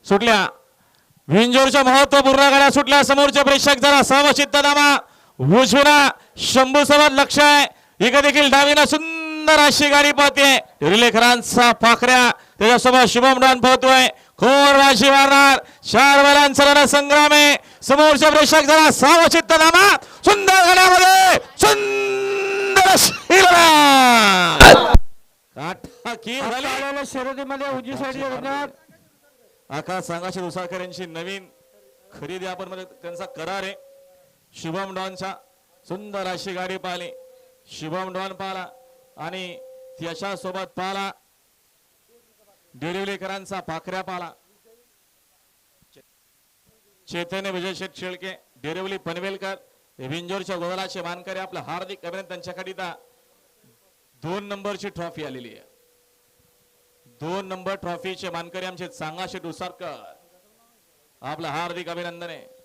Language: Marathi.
सुटल्या विंजोरच्या महत्वपूर्ण गाड्या सुटल्या समोरचे प्रेक्षक जरा सावचित्त दामा उजवीला शंभू सोबत लक्ष आहे इकडे देखील डावीला सुंदर अशी गाडी पाहते रिलेखरांचा पाखऱ्या त्याच्यासोबत शुभम डॉन पाहतोय खोर वाशी मारणार चार बैलांचा संग्राम आहे समोरचे प्रेक्षक जरा सावचित्त दामा सुंदर गाड्यामध्ये सुंदर शर्यतीमध्ये उजवी साईडला आकाश सांगाचे दुसाळकरांची नवीन खरेदी आपण मध्ये त्यांचा करार आहे शुभम डॉनचा सुंदर अशी गाडी पाहिली शुभम डॉन पाहिला आणि त्याच्या सोबत पाहिला डेरिवलेकरांचा पाखऱ्या पाहिला चैतन्य विजय शेठ शेळके डेरिवली पनवेलकर विंजोरच्या गोलाचे मानकरी आपलं हार्दिक अभिनंदन त्यांच्याकरिता 2 नंबरची ट्रॉफी आलेली आहे 2 नंबर ट्रॉफीचे मानकरी आमचे सांगाशे डुसारकर आपलं हार्दिक अभिनंदन आहे